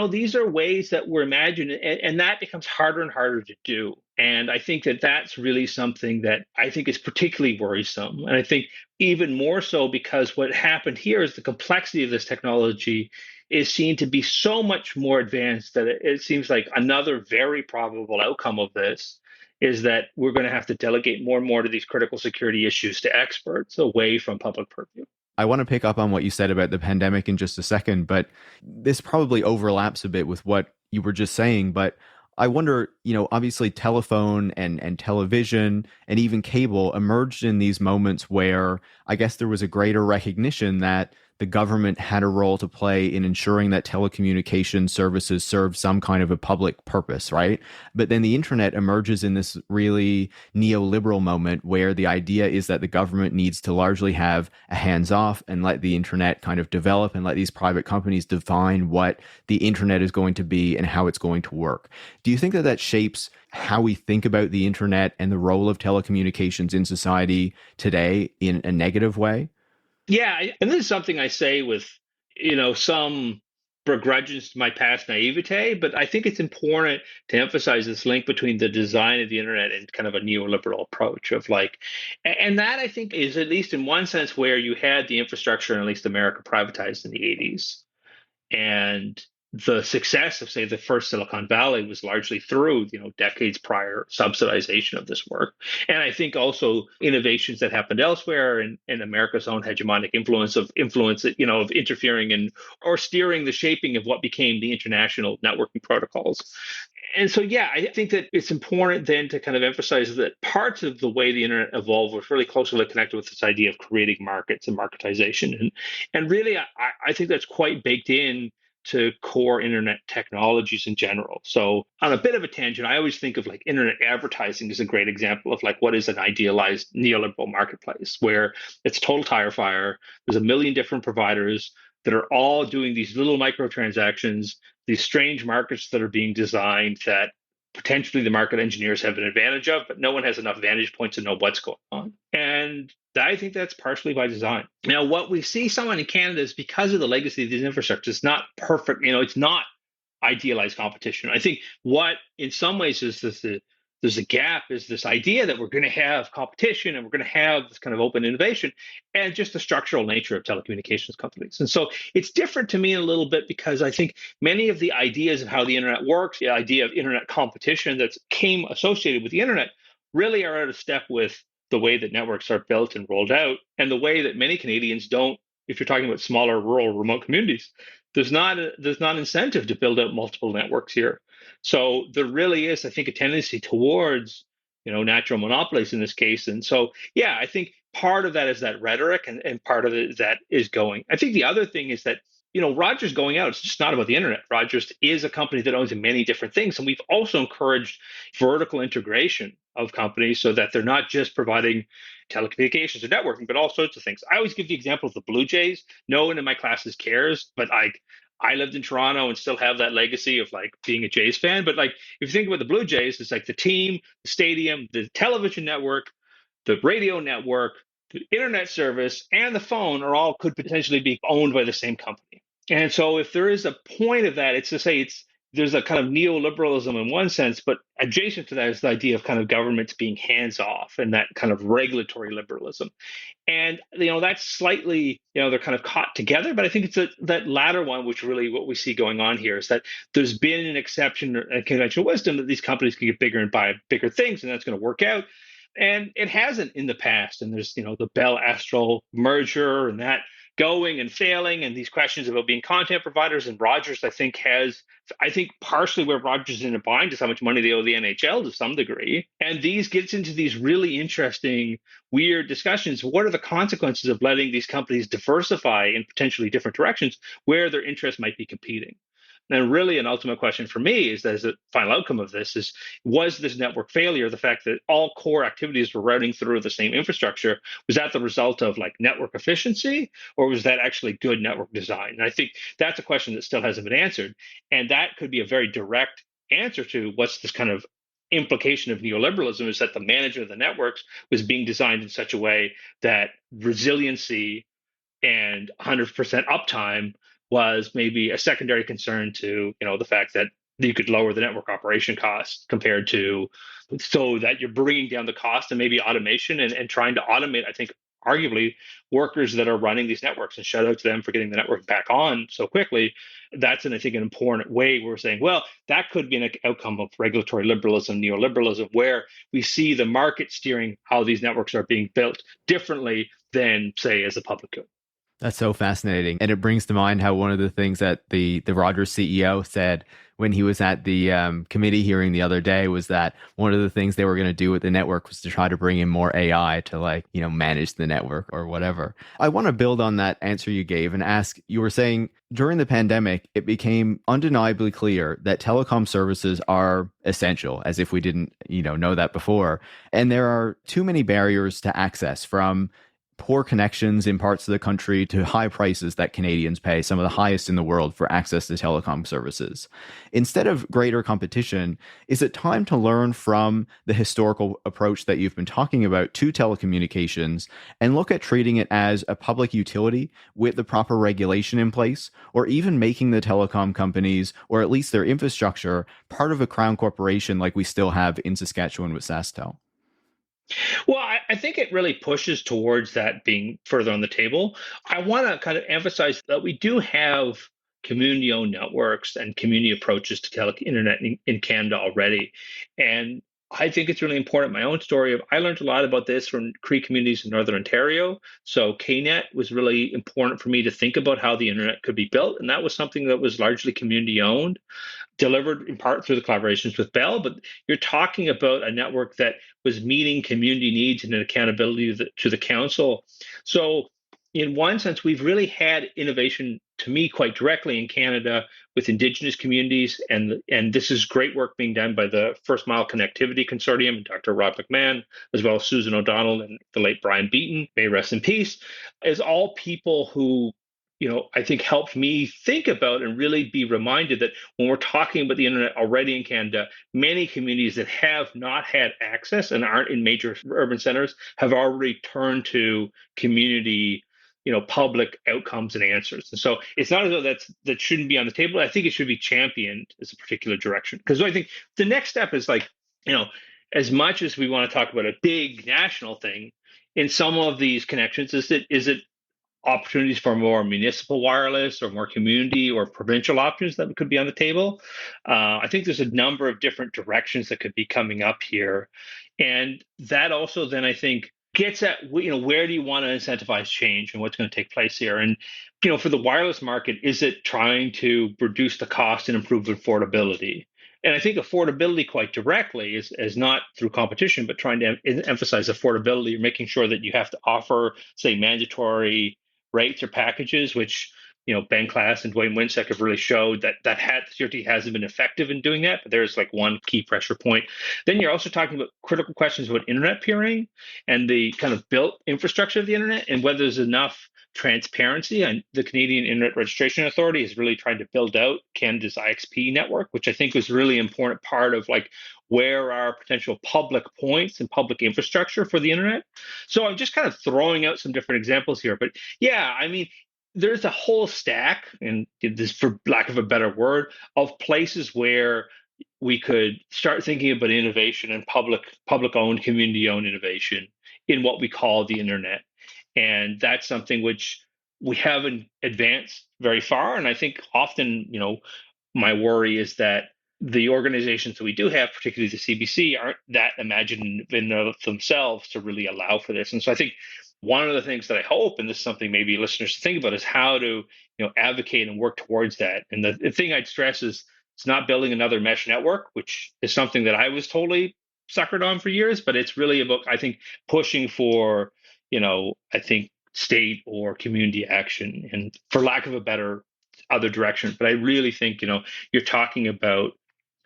[SPEAKER 1] These are ways that were imagined, and that becomes harder and harder to do. And I think that that's really something that I think is particularly worrisome. And I think even more so because what happened here is the complexity of this technology is seen to be so much more advanced that it seems like another very probable outcome of this is that we're going to have to delegate more and more to these critical security issues to experts away from public purview.
[SPEAKER 2] I want to pick up on what you said about the pandemic in just a second, but this probably overlaps a bit with what you were just saying. But I wonder, obviously telephone and television and even cable emerged in these moments where I guess there was a greater recognition that the government had a role to play in ensuring that telecommunication services served some kind of a public purpose, right? But then the internet emerges in this really neoliberal moment where the idea is that the government needs to largely have a hands-off and let the internet kind of develop and let these private companies define what the internet is going to be and how it's going to work. Do you think that that shapes how we think about the internet and the role of telecommunications in society today in a negative way?
[SPEAKER 1] Yeah, and this is something I say with, some begrudgings to my past naivete, but I think it's important to emphasize this link between the design of the internet and kind of a neoliberal approach of and that I think is at least in one sense where you had the infrastructure, in at least America, privatized in the 80s. And the success of, say, the first Silicon Valley was largely through, decades prior subsidization of this work. And I think also innovations that happened elsewhere in America's own hegemonic influence, of interfering in or steering the shaping of what became the international networking protocols. And so, yeah, I think that it's important then to kind of emphasize that parts of the way the internet evolved was really closely connected with this idea of creating markets and marketization. And really, I think that's quite baked in to core internet technologies in general. So on a bit of a tangent, I always think of internet advertising as a great example of what is an idealized neoliberal marketplace where it's total tire fire. There's a million different providers that are all doing these little microtransactions, these strange markets that are being designed that potentially the market engineers have an advantage of, but no one has enough vantage points to know what's going on. And I think that's partially by design. Now, what we see somewhat in Canada is because of the legacy of these infrastructures, it's not perfect. It's not idealized competition. I think what in some ways is there's a gap is this idea that we're going to have competition and we're going to have this kind of open innovation and just the structural nature of telecommunications companies. And so it's different to me a little bit because I think many of the ideas of how the internet works, the idea of internet competition that came associated with the internet really are out of step with the way that networks are built and rolled out and the way that many Canadians don't, if you're talking about smaller rural remote communities, there's not incentive to build out multiple networks here. So there really is, I think, a tendency towards, natural monopolies in this case. And so, yeah, I think part of that is that rhetoric and part of it that is going. I think the other thing is that, Rogers going out, it's just not about the internet. Rogers is a company that owns many different things. And we've also encouraged vertical integration of companies so that they're not just providing telecommunications or networking, but all sorts of things. I always give the example of the Blue Jays. No one in my classes cares, but I lived in Toronto and still have that legacy of being a Jays fan. But if you think about the Blue Jays, it's the team, the stadium, the television network, the radio network, the internet service, and the phone are all could potentially be owned by the same company. And so if there is a point of that, it's to say there's a kind of neoliberalism in one sense, but adjacent to that is the idea of kind of governments being hands off and that kind of regulatory liberalism. And, that's slightly, they're kind of caught together. But I think it's that latter one, which really what we see going on here is that there's been an exception, a conventional wisdom that these companies can get bigger and buy bigger things, and that's going to work out. And it hasn't in the past. And there's, the Bell Astral merger, and that going and failing, and these questions about being content providers. And Rogers, I think partially where Rogers is in a bind is how much money they owe the NHL to some degree. And these gets into these really interesting, weird discussions. What are the consequences of letting these companies diversify in potentially different directions where their interests might be competing? And really, an ultimate question for me is that as a final outcome of this is, was this network failure the fact that all core activities were routing through the same infrastructure? Was that the result of like network efficiency, or was that actually good network design? And I think that's a question that still hasn't been answered. And that could be a very direct answer to what's this kind of implication of neoliberalism, is that the management of the networks was being designed in such a way that resiliency and 100% uptime was maybe a secondary concern to the fact that you could lower the network operation costs compared to, so that you're bringing down the cost and maybe automation and trying to automate, I think, arguably, workers that are running these networks, and shout out to them for getting the network back on so quickly. That's, I think, an important way we're saying, well, that could be an outcome of regulatory liberalism, neoliberalism, where we see the market steering how these networks are being built differently than, say, as a public good.
[SPEAKER 2] That's so fascinating. And it brings to mind how one of the things that the Rogers CEO said when he was at the committee hearing the other day was that one of the things they were going to do with the network was to try to bring in more AI to manage the network or whatever. I want to build on that answer you gave and ask, you were saying during the pandemic, it became undeniably clear that telecom services are essential, as if we didn't, know that before. And there are too many barriers to access, from poor connections in parts of the country to high prices that Canadians pay, some of the highest in the world, for access to telecom services. Instead of greater competition, is it time to learn from the historical approach that you've been talking about to telecommunications and look at treating it as a public utility with the proper regulation in place, or even making the telecom companies, or at least their infrastructure, part of a crown corporation like we still have in Saskatchewan with SaskTel?
[SPEAKER 1] Well, I think it really pushes towards that being further on the table. I want to kind of emphasize that we do have community-owned networks and community approaches to internet in Canada already. And I think it's really important. My own story I learned a lot about this from Cree communities in Northern Ontario. So KNet was really important for me to think about how the internet could be built. And that was something that was largely community owned, delivered in part through the collaborations with Bell. But you're talking about a network that was meeting community needs and an accountability to the council. So in one sense, we've really had innovation, to me, quite directly in Canada with Indigenous communities, and this is great work being done by the First Mile Connectivity Consortium and Dr. Rob McMahon, as well as Susan O'Donnell and the late Brian Beaton, may rest in peace, as all people who I think helped me think about and really be reminded that when we're talking about the internet already in Canada, many communities that have not had access and aren't in major urban centers have already turned to community, public outcomes and answers. And so it's not as though that shouldn't be on the table. I think it should be championed as a particular direction. Because I think the next step is as much as we want to talk about a big national thing, in some of these connections, is it opportunities for more municipal wireless or more community or provincial options that could be on the table? I think there's a number of different directions that could be coming up here. And that also then, I think, gets at, where do you want to incentivize change and what's going to take place here? And, for the wireless market, is it trying to reduce the cost and improve affordability? And I think affordability quite directly is not through competition, but trying to emphasize affordability, making sure that you have to offer, say, mandatory rates or packages, which Ben Klass and Dwayne Winsek have really showed that CRT hasn't been effective in doing that. But there's one key pressure point. Then you're also talking about critical questions about internet peering and the kind of built infrastructure of the internet, and whether there's enough transparency. And the Canadian Internet Registration Authority is really trying to build out Canada's IXP network, which I think was really important part of where are potential public points and public infrastructure for the internet. So I'm just kind of throwing out some different examples here. But yeah, I mean, there's a whole stack, and this, for lack of a better word, of places where we could start thinking about innovation and public-owned, community-owned innovation in what we call the internet. And that's something which we haven't advanced very far. And I think often, my worry is that the organizations that we do have, particularly the CBC, aren't that imaginative in of themselves to really allow for this. And so I think One of the things that I hope, and this is something maybe listeners should think about, is how to advocate and work towards that. And the thing I'd stress is it's not building another mesh network, which is something that I was totally suckered on for years, but it's really about, I think, pushing for, I think state or community action, and for lack of a better other direction. But I really think, you're talking about,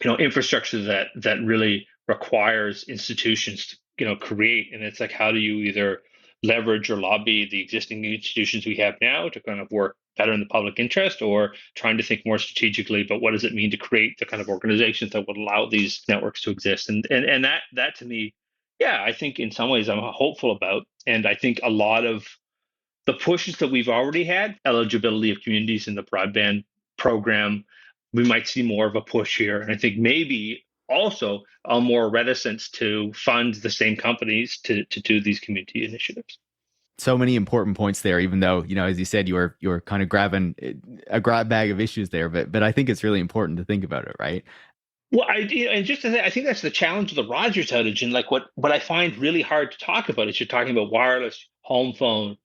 [SPEAKER 1] infrastructure that really requires institutions to, create. And it's like, how do you either leverage or lobby the existing institutions we have now to kind of work better in the public interest, or trying to think more strategically about what does it mean to create the kind of organizations that would allow these networks to exist. And that to me, yeah, I think in some ways I'm hopeful about. And I think a lot of the pushes that we've already had, eligibility of communities in the broadband program, we might see more of a push here. And I think maybe also a more reticence to fund the same companies to do these community initiatives.
[SPEAKER 2] So many important points there, even though, as you said, you're kind of grabbing a grab bag of issues there, but I think it's really important to think about it, right?
[SPEAKER 1] Well, and just to say, I think that's the challenge of the Rogers outage. And like what I find really hard to talk about is you're talking about wireless, home phone,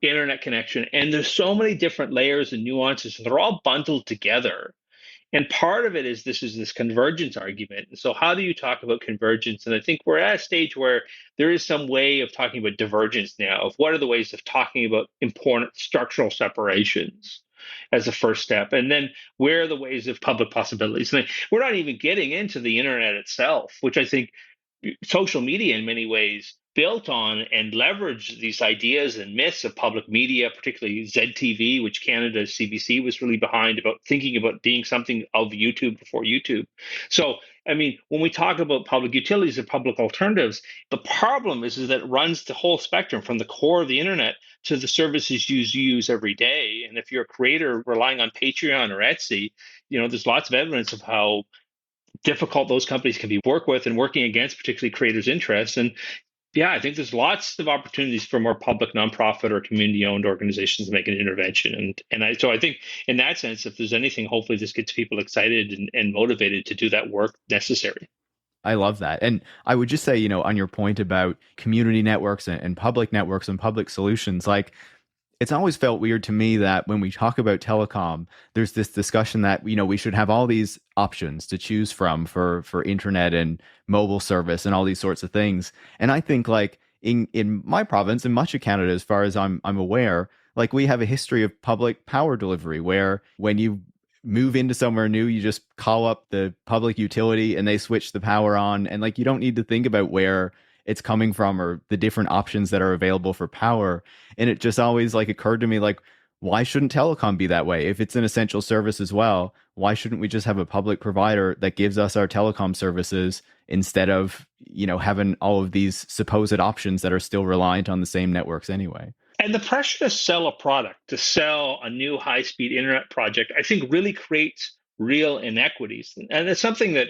[SPEAKER 1] internet connection, and there's so many different layers and nuances, and they're all bundled together. And part of it is this convergence argument. And so how do you talk about convergence? And I think we're at a stage where there is some way of talking about divergence now, of what are the ways of talking about important structural separations as a first step. And then where are the ways of public possibilities? And we're not even getting into the internet itself, which I think social media in many ways built on and leveraged these ideas and myths of public media, particularly ZTV, which Canada's CBC was really behind, about thinking about being something of YouTube before YouTube. So, I mean, when we talk about public utilities and public alternatives, the problem is that it runs the whole spectrum from the core of the internet to the services you use every day. And if you're a creator relying on Patreon or Etsy, there's lots of evidence of how difficult those companies can be work with and working against particularly creators' interests. And yeah, I think there's lots of opportunities for more public, nonprofit, or community-owned organizations to make an intervention. So I think in that sense, if there's anything, hopefully this gets people excited and motivated to do that work necessary.
[SPEAKER 2] I love that. And I would just say, on your point about community networks and public networks and public solutions, like, it's always felt weird to me that when we talk about telecom, there's this discussion that, we should have all these options to choose from for internet and mobile service and all these sorts of things. And I think, like, in my province, in much of Canada, as far as I'm aware, like, we have a history of public power delivery where when you move into somewhere new, you just call up the public utility and they switch the power on. And, like, you don't need to think about where it's coming from or the different options that are available for power. And it just always, like, occurred to me, like, why shouldn't telecom be that way? If it's an essential service as well, why shouldn't we just have a public provider that gives us our telecom services instead of, having all of these supposed options that are still reliant on the same networks anyway?
[SPEAKER 1] And the pressure to sell a product, to sell a new high-speed internet project, I think really creates real inequities. And it's something that,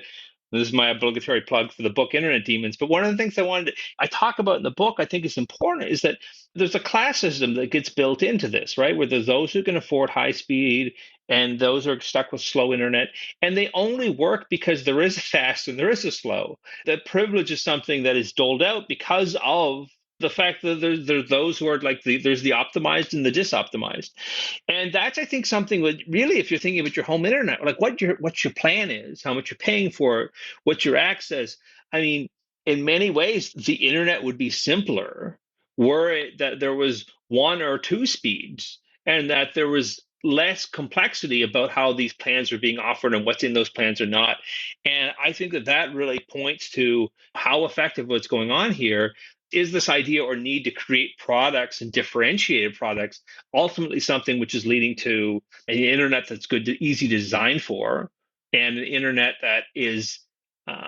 [SPEAKER 1] this is my obligatory plug for the book Internet Demons. But one of the things I talk about in the book, I think is important, is that there's a class system that gets built into this, right? Where there's those who can afford high speed and those who are stuck with slow internet. And they only work because there is a fast and there is a slow. That privilege is something that is doled out because of the fact that there's those who are like there's the optimized and the disoptimized. And that's, I think, something that really, if you're thinking about your home internet, like what your plan is, how much you're paying for it, what's your access. I mean, in many ways, the internet would be simpler were it that there was one or two speeds and that there was less complexity about how these plans are being offered and what's in those plans or not. And I think that really points to how effective what's going on here is, this idea or need to create products and differentiated products, ultimately something which is leading to an internet that's good, easy to design for, and an internet that is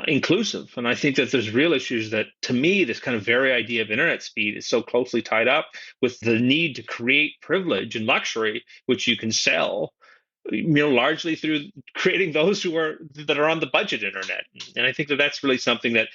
[SPEAKER 1] inclusive. And I think that there's real issues that, to me, this kind of very idea of internet speed is so closely tied up with the need to create privilege and luxury, which you can sell, largely through creating those that are on the budget internet. And I think that that's really something that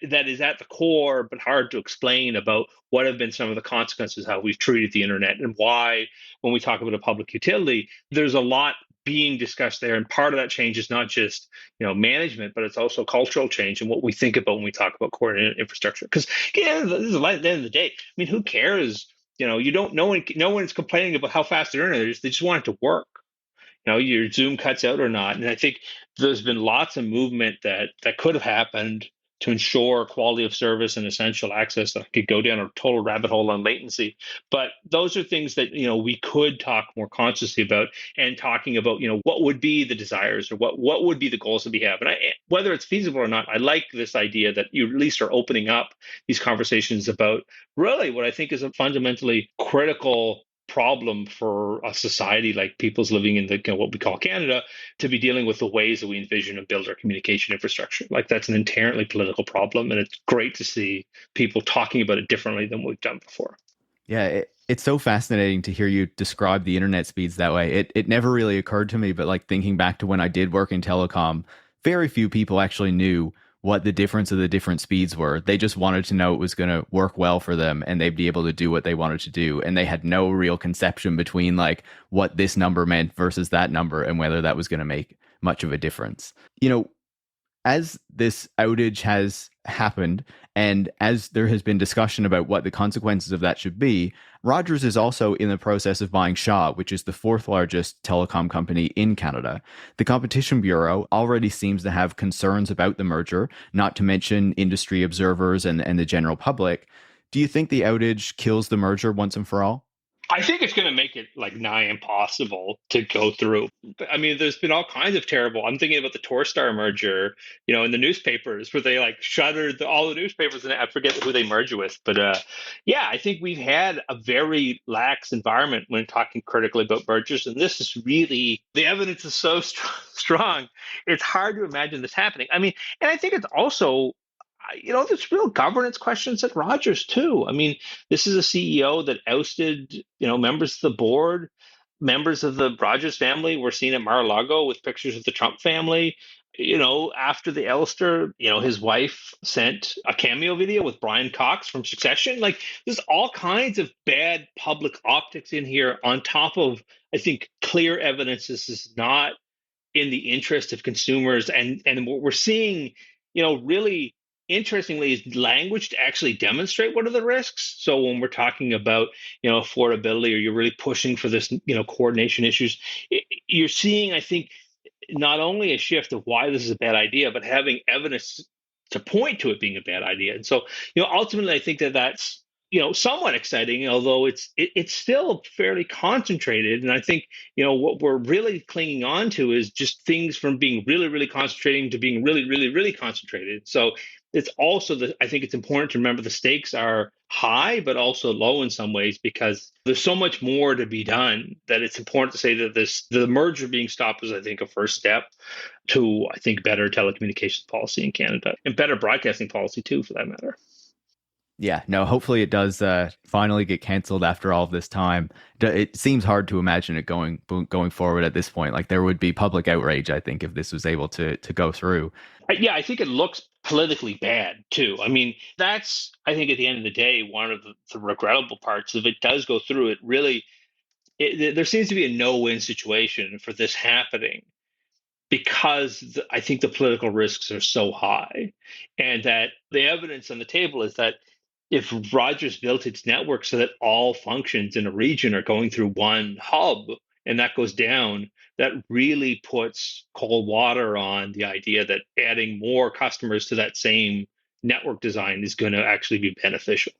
[SPEAKER 1] is at the core, but hard to explain, about what have been some of the consequences, how we've treated the internet, and why, when we talk about a public utility, there's a lot being discussed there. And part of that change is not just, management, but it's also cultural change and what we think about when we talk about coordinated infrastructure. Because this is at the end of the day. I mean, who cares? You don't. No one's complaining about how fast the internet is. They just want it to work. Your Zoom cuts out or not. And I think there's been lots of movement that could have happened to ensure quality of service and essential access. That I could go down a total rabbit hole on latency. But those are things that, we could talk more consciously about, and talking about, what would be the desires or what would be the goals that we have. And whether it's feasible or not, I like this idea that you at least are opening up these conversations about really what I think is a fundamentally critical problem for a society like people's living in what we call Canada, to be dealing with the ways that we envision and build our communication infrastructure. Like, that's an inherently political problem, and it's great to see people talking about it differently than we've done before.
[SPEAKER 2] Yeah, it's so fascinating to hear you describe the internet speeds that way. It never really occurred to me, but like thinking back to when I did work in telecom, very few people actually knew what the difference of the different speeds were. They just wanted to know it was going to work well for them and they'd be able to do what they wanted to do. And they had no real conception between like what this number meant versus that number and whether that was going to make much of a difference. As this outage has happened and as there has been discussion about what the consequences of that should be, Rogers is also in the process of buying Shaw, which is the fourth largest telecom company in Canada. The Competition Bureau already seems to have concerns about the merger, not to mention industry observers and the general public. Do you think the outage kills the merger once and for all?
[SPEAKER 1] I think it's going to make it like nigh impossible to go through. I mean, there's been all kinds of terrible. I'm thinking about the Torstar merger, in the newspapers where they like shuttered all the newspapers, and I forget who they merged with. But yeah, I think we've had a very lax environment when talking critically about mergers, and this is really, the evidence is so strong. It's hard to imagine this happening. I mean, and I think it's also, there's real governance questions at Rogers too. I mean, this is a CEO that ousted, members of the board, members of the Rogers family were seen at Mar-a-Lago with pictures of the Trump family. After the Elster, his wife sent a cameo video with Brian Cox from Succession. Like, there's all kinds of bad public optics in here on top of, I think, clear evidence this is not in the interest of consumers. And what we're seeing, really interestingly, is language to actually demonstrate what are the risks. So when we're talking about, affordability, or you're really pushing for this, coordination issues, you're seeing, I think, not only a shift of why this is a bad idea, but having evidence to point to it being a bad idea. And so, ultimately, I think that's, somewhat exciting, although it's still fairly concentrated. And I think, what we're really clinging on to is just things from being really, really concentrating to being really, really, really concentrated. So it's also I think it's important to remember the stakes are high, but also low in some ways, because there's so much more to be done that it's important to say that the merger being stopped is, I think, a first step to, I think, better telecommunications policy in Canada, and better broadcasting policy too, for that matter.
[SPEAKER 2] Yeah, no, hopefully it does finally get canceled after all of this time. It seems hard to imagine it going forward at this point. Like, there would be public outrage, I think, if this was able to go through.
[SPEAKER 1] Yeah, I think it looks politically bad too. I mean, that's, I think, at the end of the day, one of the regrettable parts. If it does go through, it really, there seems to be a no-win situation for this happening, because I think the political risks are so high, and that the evidence on the table is that if Rogers built its network so that all functions in a region are going through one hub, and that goes down, that really puts cold water on the idea that adding more customers to that same network design is going to actually be beneficial.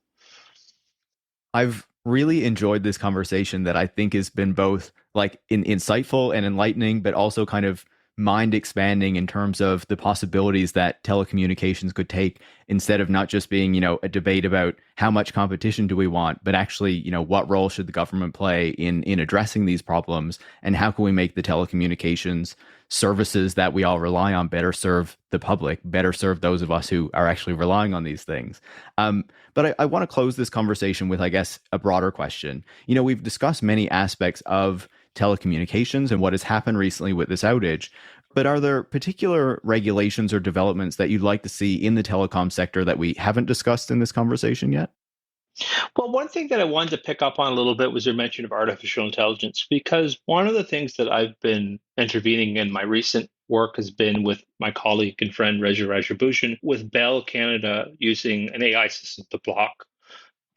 [SPEAKER 2] I've really enjoyed this conversation that I think has been both like insightful and enlightening, but also kind of mind expanding in terms of the possibilities that telecommunications could take, instead of not just being, a debate about how much competition do we want, but actually, what role should the government play in addressing these problems, and how can we make the telecommunications services that we all rely on better serve the public, better serve those of us who are actually relying on these things. But I want to close this conversation with, I guess, a broader question. We've discussed many aspects of telecommunications and what has happened recently with this outage, but are there particular regulations or developments that you'd like to see in the telecom sector that we haven't discussed in this conversation yet?
[SPEAKER 1] Well, one thing that I wanted to pick up on a little bit was your mention of artificial intelligence, because one of the things that I've been intervening in my recent work has been with my colleague and friend Reza Rajabhushan with Bell Canada using an AI system to block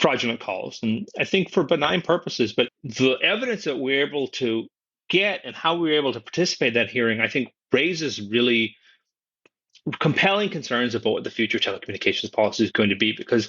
[SPEAKER 1] fraudulent calls. And I think for benign purposes, but the evidence that we're able to get and how we were able to participate in that hearing, I think raises really compelling concerns about what the future telecommunications policy is going to be. Because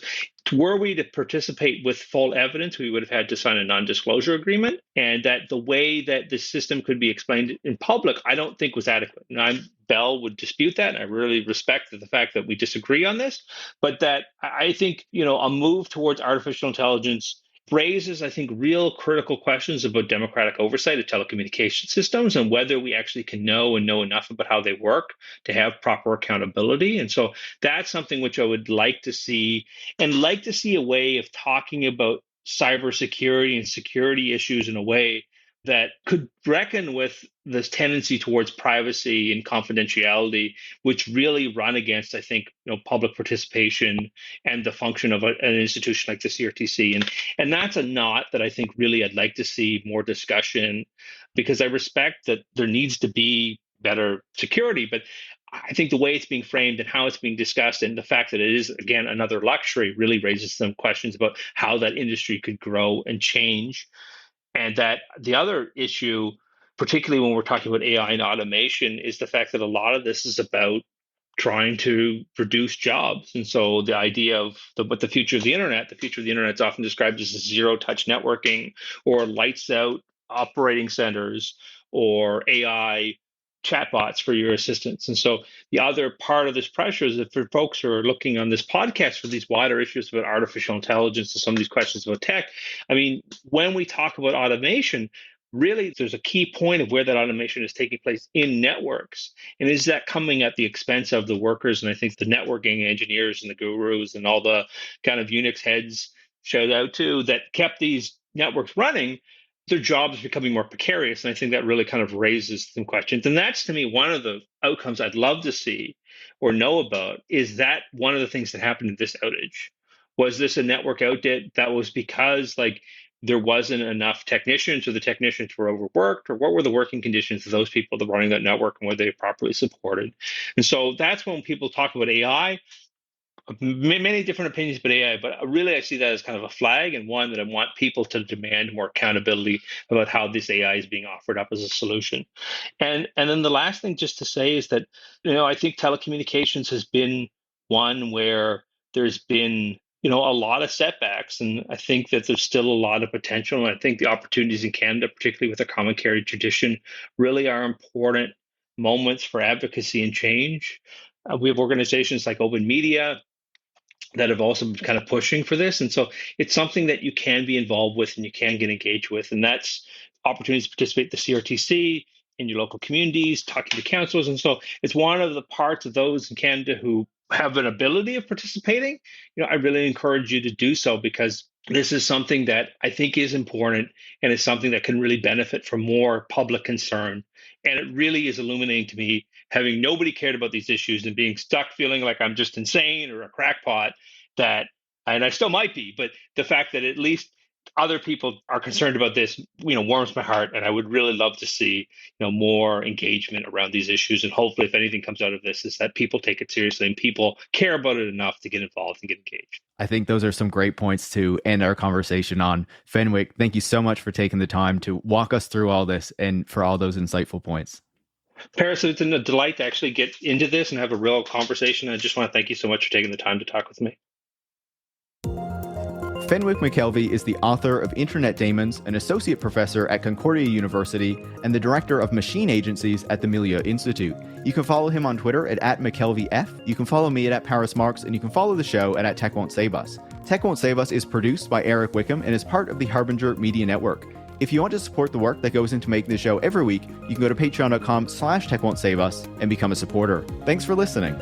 [SPEAKER 1] were we to participate with full evidence, we would have had to sign a non-disclosure agreement, and that the way that the system could be explained in public, I don't think was adequate. And Bell would dispute that, and I really respect the fact that we disagree on this, but that I think a move towards artificial intelligence raises, I think, real critical questions about democratic oversight of telecommunication systems and whether we actually can know enough about how they work to have proper accountability. And so that's something which I would like to see, and like to see a way of talking about cybersecurity and security issues in a way that could reckon with this tendency towards privacy and confidentiality, which really run against, I think, public participation and the function of an institution like the CRTC. And that's a knot that I think really I'd like to see more discussion, because I respect that there needs to be better security, but I think the way it's being framed and how it's being discussed, and the fact that it is, again, another luxury, really raises some questions about how that industry could grow and change. And that the other issue, particularly when we're talking about AI and automation, is the fact that a lot of this is about trying to reduce jobs. And so the idea of what the future of the internet is often described as zero-touch networking, or lights out operating centers, or AI chatbots for your assistants. And so the other part of this pressure is that for folks who are looking on this podcast for these wider issues about artificial intelligence and some of these questions about tech, I mean, when we talk about automation, really there's a key point of where that automation is taking place in networks. And is that coming at the expense of the workers? And I think the networking engineers and the gurus and all the kind of Unix heads, shout out to, that kept these networks running, their jobs becoming more precarious. And I think that really kind of raises some questions. And that's, to me, one of the outcomes I'd love to see or know about. Is that one of the things that happened in this outage? Was this a network outage that was because there wasn't enough technicians, or the technicians were overworked, or what were the working conditions of those people that were running that network, and were they properly supported? And so that's when people talk about AI. Many different opinions about AI, but really I see that as kind of a flag, and one that I want people to demand more accountability about how this AI is being offered up as a solution. And then the last thing just to say is that, I think telecommunications has been one where there's been, a lot of setbacks, and I think that there's still a lot of potential. And I think the opportunities in Canada, particularly with the common carrier tradition, really are important moments for advocacy and change. We have organizations like Open Media that have also been kind of pushing for this. And so it's something that you can be involved with and you can get engaged with. And that's opportunities to participate in the CRTC, in your local communities, talking to councils. And so it's one of the parts of those in Canada who have an ability of participating. I really encourage you to do so, because this is something that I think is important, and is something that can really benefit from more public concern. And it really is illuminating to me, having nobody cared about these issues and being stuck feeling like I'm just insane or a crackpot, and I still might be, but the fact that at least other people are concerned about this, warms my heart. And I would really love to see, more engagement around these issues. And hopefully, if anything comes out of this, is that people take it seriously and people care about it enough to get involved and get engaged.
[SPEAKER 2] I think those are some great points to end our conversation on. Fenwick, thank you so much for taking the time to walk us through all this and for all those insightful points.
[SPEAKER 1] Paris, it's been a delight to actually get into this and have a real conversation. I just want to thank you so much for taking the time to talk with me.
[SPEAKER 2] Fenwick McKelvey is the author of Internet Daemons, an associate professor at Concordia University, and the director of machine agencies at the Milieu Institute. You can follow him on Twitter at McKelveyF. You can follow me at Paris Marx, and you can follow the show at Tech Won't Save Us. Tech Won't Save Us is produced by Eric Wickham and is part of the Harbinger Media Network. If you want to support the work that goes into making the show every week, you can go to patreon.com/techwon'tsave us and become a supporter. Thanks for listening.